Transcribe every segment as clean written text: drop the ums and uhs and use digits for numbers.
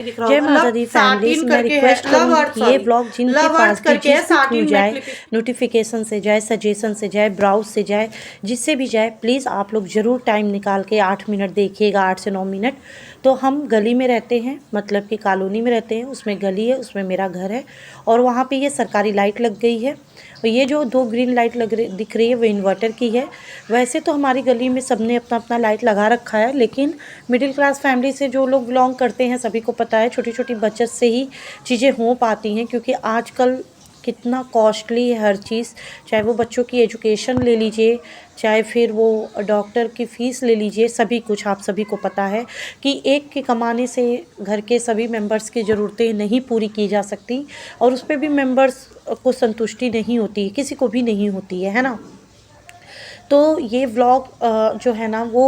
जय माता दी फैमिलीज, मैं रिक्वेस्ट करूँगी ये ब्लॉग जिनके पास भी जिसके थ्रू जाए, नोटिफिकेशन से जाए, सजेशन से जाए, ब्राउज से जाए, जिससे भी जाए, प्लीज़ आप लोग ज़रूर टाइम निकाल के 8 मिनट देखिएगा, 8 से 9 मिनट। तो हम गली में रहते हैं, मतलब कि कॉलोनी में रहते हैं, उसमें गली है, उसमें मेरा घर है और वहाँ पे ये सरकारी लाइट लग गई है। और ये जो 2 ग्रीन लाइट दिख रही है वो इन्वर्टर की है। वैसे तो हमारी गली में सबने अपना अपना लाइट लगा रखा है, लेकिन मिडिल क्लास फैमिली से जो लोग बिलोंग करते हैं सभी को पता है छोटी छोटी बचत से ही चीज़ें हो पाती हैं, क्योंकि आजकल कितना कॉस्टली है हर चीज़। चाहे वो बच्चों की एजुकेशन ले लीजिए, चाहे फिर वो डॉक्टर की फ़ीस ले लीजिए, सभी कुछ आप सभी को पता है कि एक के कमाने से घर के सभी मेंबर्स की ज़रूरतें नहीं पूरी की जा सकती और उस पर भी मेंबर्स को संतुष्टि नहीं होती, किसी को भी नहीं होती है ना। तो ये व्लॉग जो है ना वो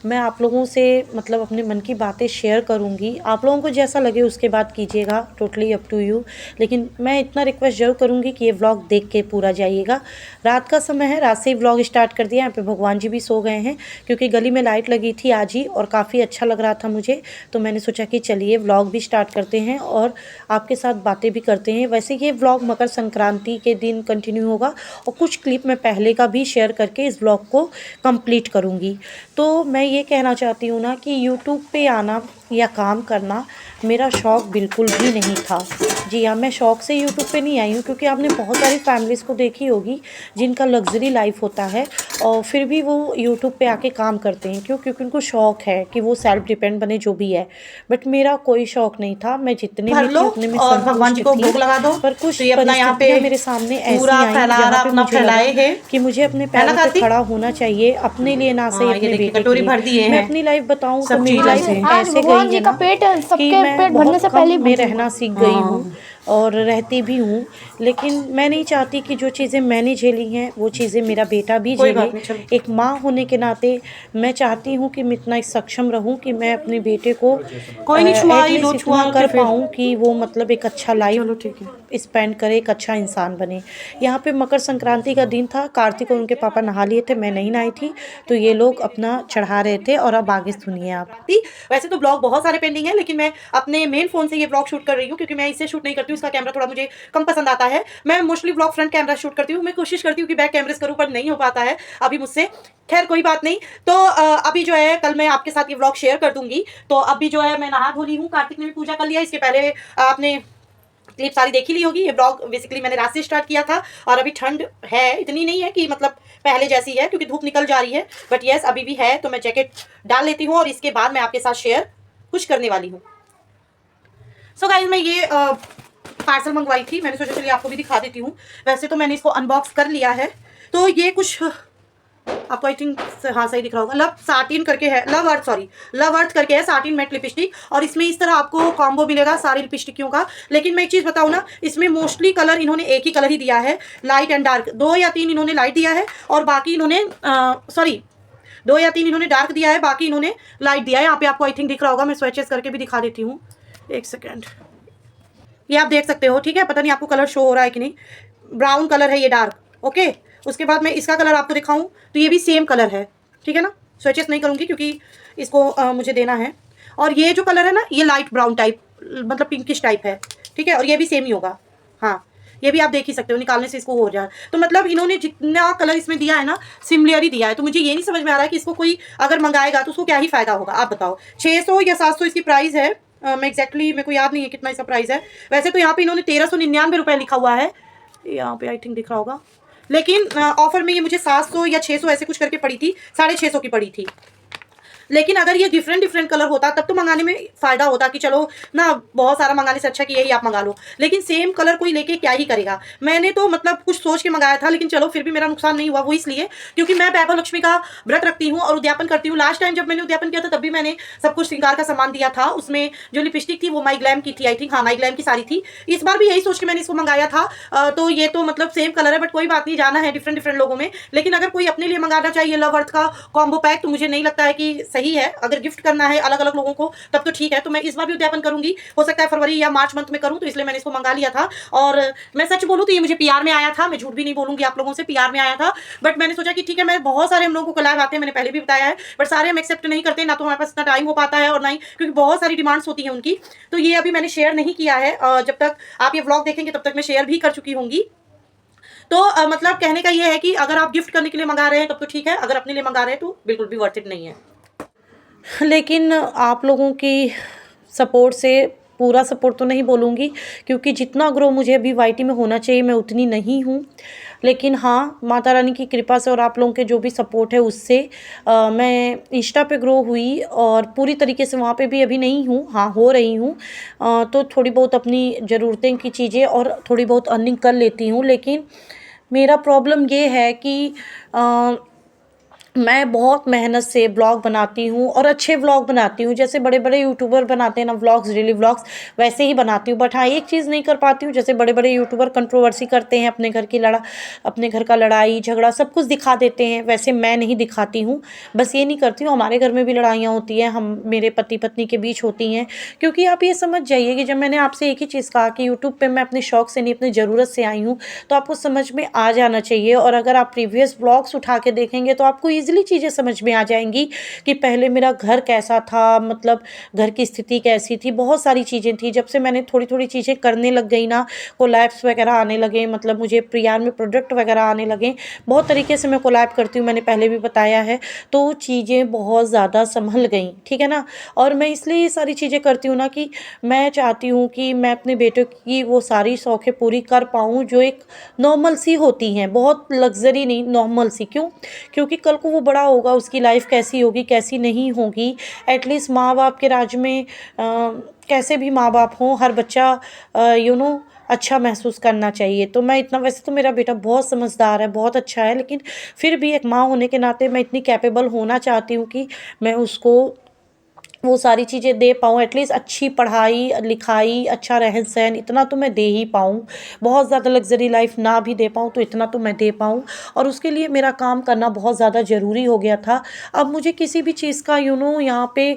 मैं आप लोगों से मतलब अपने मन की बातें शेयर करूँगी। आप लोगों को जैसा लगे उसके बाद कीजिएगा, टोटली अप टू यू। लेकिन मैं इतना रिक्वेस्ट ज़रूर करूँगी कि ये व्लॉग देख के पूरा जाइएगा। रात का समय है, रात से ही व्लॉग स्टार्ट कर दिया। यहाँ पे भगवान जी भी सो गए हैं क्योंकि गली में लाइट लगी थी आज ही और काफ़ी अच्छा लग रहा था मुझे, तो मैंने सोचा कि चलिए व्लॉग भी स्टार्ट करते हैं और आपके साथ बातें भी करते हैं। वैसे ये व्लॉग मकर संक्रांति के दिन कंटिन्यू होगा और कुछ क्लिप मैं पहले का भी शेयर करके इस ब्लॉग को कंप्लीट करूँगी। तो मैं ये कहना चाहती हूँ ना कि यूट्यूब पे आना या काम करना मेरा शौक़ बिल्कुल भी नहीं था। जी हाँ, मैं शौक़ से यूट्यूब पे नहीं आई हूँ, क्योंकि आपने बहुत सारी फैमिलीज़ को देखी होगी जिनका लग्जरी लाइफ होता है और फिर भी वो यूट्यूब पे आके काम करते हैं। क्यों? क्योंकि उनको शौक़ है कि वो सेल्फ डिपेंड बने, जो भी है। बट मेरा कोई शौक़ नहीं था। मैं जितने में थी उतने में और भगवान जी को भोग लगा दो। पर कुछ तो ये अपना यहाँ पे मेरे सामने ऐसी पूरा आई फैलारा अपना फैलाए है कि मुझे अपने पैरों पे खड़ा होना चाहिए, अपने लिए ना सही अपने बेटे के कटोरी भर दिए लिए। मैं हैं। अपनी लाइफ बताऊं तो सब मेरी लाइफ चीज़ें से। ऐसे गई है ना कि मैं बहुत कम में रहना सीख गई हूँ और रहती भी हूँ। लेकिन मैं नहीं चाहती कि जो चीज़ें मैंने झेली हैं वो चीज़ें मेरा बेटा भी झेले। एक माँ होने के नाते मैं चाहती हूँ कि मैं इतना सक्षम रहूँ कि मैं अपने बेटे को कोई नहीं इतना कर पाऊँ कि वो मतलब एक अच्छा लाइफ स्पेंड करे, एक अच्छा इंसान बने। यहाँ पे मकर संक्रांति का दिन था, कार्तिक और उनके पापा नहा लिए थे, मैं नहीं नहाई थी, तो ये लोग अपना चढ़ा रहे थे। और अब आगे सुनिए आप। वैसे तो ब्लॉग बहुत सारे पेंडिंग है, लेकिन मैं अपने मेन फोन से ये ब्लॉग शूट कर रही हूँ क्योंकि मैं इससे शूट नहीं करती हूँ, इसका कैमरा थोड़ा मुझे कम पसंद आता है। मैं mostly blog front camera shoot करती हूँ। मैं कोशिश करती हूँ कि बैक कैमरेस करूँ, पर नहीं हो पाता है अभी मुझसे। खैर कोई बात नहीं। तो अभी जो है कल मैं आपके साथ ये ब्लॉग शेयर कर दूंगी। तो अभी जो है मैं नहा धो ली हूँ, कार्तिक ने भी पूजा कर लिया। इसके पहले आपने क्लिप सारी देखी ली होगी। ये ब्लॉग बेसिकली मैंने रात से स्टार्ट किया था और अभी ठंड है, इतनी नहीं है कि मतलब पहले जैसी है, क्योंकि धूप निकल जा रही है, बट यस अभी भी है। तो मैं जैकेट डाल लेती हूँ और इसके बाद मैं आपके साथ शेयर कुछ करने वाली हूँ। सो गाइस, मैं ये पार्सल मंगवाई थी, मैंने सोचा चलिए आपको भी दिखा देती हूँ। वैसे तो मैंने इसको अनबॉक्स कर लिया है। तो ये कुछ आपको आई थिंक हाँ सही दिख रहा होगा, लव साटिन करके है, लव अर्थ करके है साटिन मैट लिपस्टिक। और इसमें इस तरह आपको कॉम्बो मिलेगा सारी लिपस्टिकों का। लेकिन मैं एक चीज़ बताऊँ ना, इसमें मोस्टली कलर इन्होंने एक ही कलर ही दिया है, लाइट एंड डार्क। 2 या 3 इन्होंने लाइट दिया है और बाकी इन्होंने 2 या 3 इन्होंने डार्क दिया है, बाकी इन्होंने लाइट दिया है। यहाँ पे आपको आई थिंक दिख रहा होगा, मैं स्वेचेस करके भी दिखा देती हूँ, एक सेकेंड। ये आप देख सकते हो, ठीक है। पता नहीं आपको कलर शो हो रहा है कि नहीं। ब्राउन कलर है ये, डार्क। ओके, उसके बाद मैं इसका कलर आपको दिखाऊं तो ये भी सेम कलर है, ठीक है ना। स्विचेस नहीं करूंगी क्योंकि इसको मुझे देना है। और ये जो कलर है ना, ये लाइट ब्राउन टाइप, मतलब पिंकिश टाइप है, ठीक है। और ये भी सेम ही होगा, हाँ ये भी आप देख ही सकते हो, निकालने से इसको हो जाए। तो मतलब इन्होंने जितना कलर इसमें दिया है ना, सिमिलर ही दिया है। तो मुझे ये नहीं समझ में आ रहा है कि इसको कोई अगर मंगाएगा तो उसको क्या ही फायदा होगा, आप बताओ। 600 या 700 इसकी प्राइस है। मैं एग्जैक्टली मेरे को याद नहीं है कितना इसका प्राइस है। वैसे तो यहाँ पे इन्होंने 1399 रुपये लिखा हुआ है, यहाँ पे आई थिंक दिख रहा होगा। लेकिन ऑफर में ये मुझे 700 या 600 ऐसे कुछ करके पड़ी थी, 650 की पड़ी थी। लेकिन अगर ये डिफरेंट कलर होता तब तो मंगाने में फ़ायदा होता कि चलो ना, बहुत सारा मंगाने से अच्छा कि यही आप मंगा लो। लेकिन सेम कलर कोई लेके क्या ही करेगा। मैंने तो मतलब कुछ सोच के मंगाया था, लेकिन चलो फिर भी मेरा नुकसान नहीं हुआ। वो इसलिए क्योंकि मैं वैभव लक्ष्मी का व्रत रखती हूँ और उद्यापन करती हूँ। लास्ट टाइम जब मैंने उद्यापन किया था तब भी मैंने सब कुछ श्रृंगार का सामान दिया था। उसमें जो लिपस्टिक थी वो माई ग्लैम की थी, आई थिंक, हाँ माई ग्लैम की सारी थी। इस बार भी यही सोच के मैंने इसको मंगाया था। तो ये तो मतलब सेम कलर है, बट कोई बात नहीं, जाना है डिफरेंट लोगों में। लेकिन अगर कोई अपने लिए मंगाना चाहिए लव अर्थ का कॉम्बो पैक, तो मुझे नहीं लगता है कि सही है। अगर गिफ्ट करना है अलग अलग लोगों को तब तो ठीक है, तो मैं इस बार भी उद्यापन करूंगी, हो सकता है फरवरी या मार्च मंथ में करूं, तो इसलिए मैंने इसको मंगा लिया था। और मैं सच बोलूं तो ये मुझे पीआर में आया था, मैं झूठ भी नहीं बोलूंगी आप लोगों से, पीआर में आया था। बट मैंने सोचा कि ठीक है, मैं बहुत सारे हम लोगों को कोलैब आते हैं, मैंने पहले भी बताया है, बट सारे हम एक्सेप्ट नहीं करते, ना तो हमारे पास इतना टाइम हो पाता है और ना ही, क्योंकि बहुत सारी डिमांड्स होती है उनकी। तो ये अभी मैंने शेयर नहीं किया है, जब तक आप ये व्लॉग देखेंगे तब तक मैं शेयर भी कर चुकी होंगी। तो मतलब कहने का ये है कि अगर आप गिफ्ट करने के लिए मंगा रहे हैं तब तो ठीक है, अगर अपने लिए मंगा रहे हैं तो बिल्कुल भी वर्थ इट नहीं है। लेकिन आप लोगों की सपोर्ट से, पूरा सपोर्ट तो नहीं बोलूँगी क्योंकि जितना ग्रो मुझे अभी वाईटी में होना चाहिए मैं उतनी नहीं हूँ, लेकिन हाँ माता रानी की कृपा से और आप लोगों के जो भी सपोर्ट है उससे मैं इंस्टा पे ग्रो हुई और पूरी तरीके से वहाँ पे भी अभी नहीं हूँ, हाँ हो रही हूँ। तो थोड़ी बहुत अपनी ज़रूरतें की चीज़ें और थोड़ी बहुत अर्निंग कर लेती हूँ, लेकिन मेरा प्रॉब्लम ये है कि मैं बहुत मेहनत से ब्लॉग बनाती हूँ और अच्छे ब्लॉग बनाती हूँ, जैसे बड़े बड़े यूट्यूबर बनाते हैं ना व्लॉग्स, डेली व्लॉग्स, वैसे ही बनाती हूँ। बट हाँ एक चीज़ नहीं कर पाती हूँ, जैसे बड़े बड़े यूट्यूबर कंट्रोवर्सी करते हैं, अपने घर का लड़ाई झगड़ा सब कुछ दिखा देते हैं, वैसे मैं नहीं दिखाती हूँ। बस ये नहीं करती हूँ, हमारे घर में भी लड़ाइयाँ होती हैं, हम मेरे पति पत्नी के बीच होती हैं, क्योंकि आप ये समझ जाइए कि जब मैंने आपसे एक ही चीज़ कहा कि यूट्यूब पर मैं अपने शौक से नहीं अपनी ज़रूरत से आई हूँ, तो आपको समझ में आ जाना चाहिए। और अगर आप प्रीवियस ब्लॉग्स उठा के देखेंगे तो आपको ईजिली चीज़ें समझ में आ जाएंगी कि पहले मेरा घर कैसा था, मतलब घर की स्थिति कैसी थी, बहुत सारी चीज़ें थी। जब से मैंने थोड़ी थोड़ी चीज़ें करने लग गई ना, कोलैब्स वगैरह आने लगे, मतलब मुझे प्रियार में प्रोडक्ट वगैरह आने लगे, बहुत तरीके से मैं कोलैब करती हूँ, मैंने पहले भी बताया है, तो चीज़ें बहुत ज़्यादा संभल गई, ठीक है ना। और मैं इसलिए ये सारी चीज़ें करती हूँ ना कि मैं चाहती हूँ कि मैं अपने बेटे की वो सारी शौक़ें पूरी कर पाऊँ जो एक नॉर्मल सी होती हैं, बहुत लग्जरी नहीं, नॉर्मल सी। क्यों? क्योंकि कल को वो बड़ा होगा, उसकी लाइफ कैसी होगी कैसी नहीं होगी, एटलीस्ट माँ बाप के राज में कैसे भी माँ बाप हों, हर बच्चा अच्छा महसूस करना चाहिए। तो मैं इतना, वैसे तो मेरा बेटा बहुत समझदार है, बहुत अच्छा है, लेकिन फिर भी एक माँ होने के नाते मैं इतनी कैपेबल होना चाहती हूँ कि मैं उसको वो सारी चीज़ें दे पाऊँ, एटलीस्ट अच्छी पढ़ाई लिखाई, अच्छा रहन सहन, इतना तो मैं दे ही पाऊँ। बहुत ज़्यादा लग्जरी लाइफ ना भी दे पाऊँ तो इतना तो मैं दे पाऊँ, और उसके लिए मेरा काम करना बहुत ज़्यादा ज़रूरी हो गया था। अब मुझे किसी भी चीज़ का यहाँ पे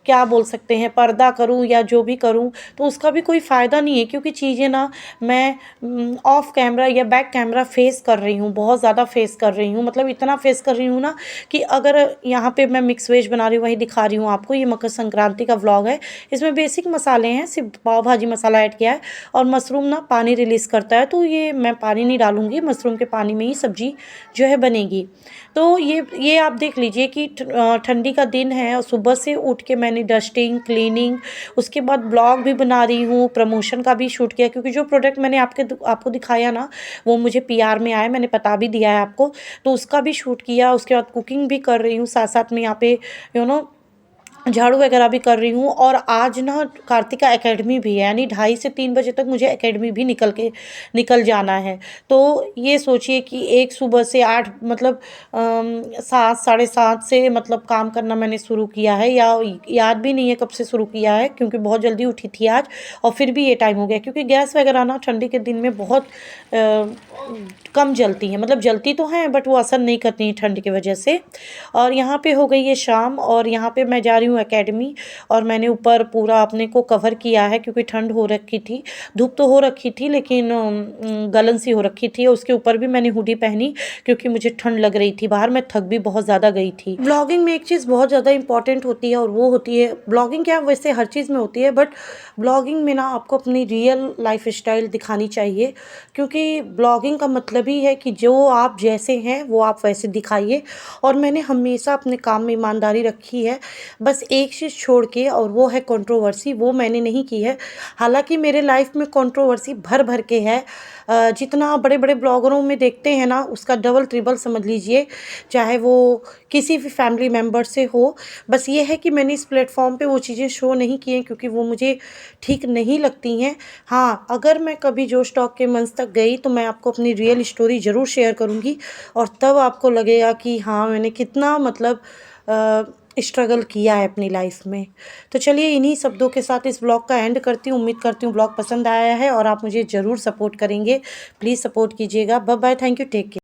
क्या बोल सकते हैं, पर्दा करूँ या जो भी करूँ तो उसका भी कोई फ़ायदा नहीं है, क्योंकि चीज़ें ना मैं ऑफ कैमरा या बैक कैमरा फेस कर रही हूँ, बहुत ज़्यादा फेस कर रही हूँ, मतलब इतना फेस कर रही हूँ ना कि अगर यहाँ पे मैं मिक्स वेज बना रही हूँ, वही दिखा रही हूँ आपको। ये मकर संक्रांति का व्लॉग है, इसमें बेसिक मसाले हैं, सिर्फ पाव भाजी मसाला ऐड किया है, और मशरूम ना पानी रिलीज़ करता है, तो ये मैं पानी नहीं डालूँगी, मशरूम के पानी में ही सब्ज़ी जो है बनेगी। तो ये आप देख लीजिए कि ठंडी का दिन है और सुबह से उठ के मैंने डस्टिंग, क्लीनिंग, उसके बाद ब्लॉग भी बना रही हूँ, प्रमोशन का भी शूट किया, क्योंकि जो प्रोडक्ट मैंने आपको दिखाया ना वो मुझे पीआर में आया, मैंने बता भी दिया है आपको, तो उसका भी शूट किया। उसके बाद कुकिंग भी कर रही हूँ, साथ साथ में यहाँ पे झाड़ू वगैरह भी कर रही हूँ। और आज ना कार्तिका एकेडमी भी है, यानी 2:30 से 3 बजे तक मुझे एकेडमी भी निकल जाना है। तो ये सोचिए कि एक सुबह से 8 मतलब 7 साढ़े 7 से मतलब काम करना मैंने शुरू किया है, या याद भी नहीं है कब से शुरू किया है, क्योंकि बहुत जल्दी उठी थी आज, और फिर भी ये टाइम हो गया, क्योंकि गैस वगैरह ना ठंडी के दिन में बहुत कम जलती हैं, मतलब जलती तो हैं बट वो असर नहीं करती हैं ठंड की वजह से। और यहाँ पे हो गई है शाम, और यहाँ पे मैं जा रही हूँ एकेडमी, और मैंने ऊपर पूरा अपने को कवर किया है, क्योंकि ठंड हो रखी थी, धूप तो हो रखी थी लेकिन गलन सी हो रखी थी। उसके ऊपर भी मैंने हुडी पहनी क्योंकि मुझे ठंड लग रही थी बाहर, मैं थक भी बहुत ज़्यादा गई थी। ब्लॉगिंग में एक चीज़ बहुत ज़्यादा इंपॉर्टेंट होती है, और वो होती है, ब्लॉगिंग क्या वैसे हर चीज़ में होती है, बट ब्लॉगिंग में ना आपको अपनी रियल लाइफ स्टाइल दिखानी चाहिए, क्योंकि ब्लॉगिंग का मतलब ही है कि जो आप जैसे हैं वो आप वैसे दिखाइए। और मैंने हमेशा अपने काम में ईमानदारी रखी है, बस एक चीज़ छोड़ के, और वो है कंट्रोवर्सी, वो मैंने नहीं की है। हालांकि मेरे लाइफ में कंट्रोवर्सी भर भर के है, जितना बड़े बड़े ब्लॉगरों में देखते हैं ना उसका डबल ट्रिपल समझ लीजिए, चाहे वो किसी भी फैमिली मेम्बर से हो। बस ये है कि मैंने इस प्लेटफॉर्म पे वो चीज़ें शो नहीं की हैं क्योंकि वो मुझे ठीक नहीं लगती हैं। हाँ, अगर मैं कभी जोश टॉक के मंच तक गई तो मैं आपको अपनी रियल स्टोरी ज़रूर शेयर करूँगी, और तब आपको लगेगा कि हाँ मैंने कितना मतलब स्ट्रगल किया है अपनी लाइफ में। तो चलिए इन्हीं शब्दों के साथ इस ब्लॉग का एंड करती हूँ। उम्मीद करती हूँ ब्लॉग पसंद आया है और आप मुझे ज़रूर सपोर्ट करेंगे। प्लीज़ सपोर्ट कीजिएगा। Bye bye, thank you, take care.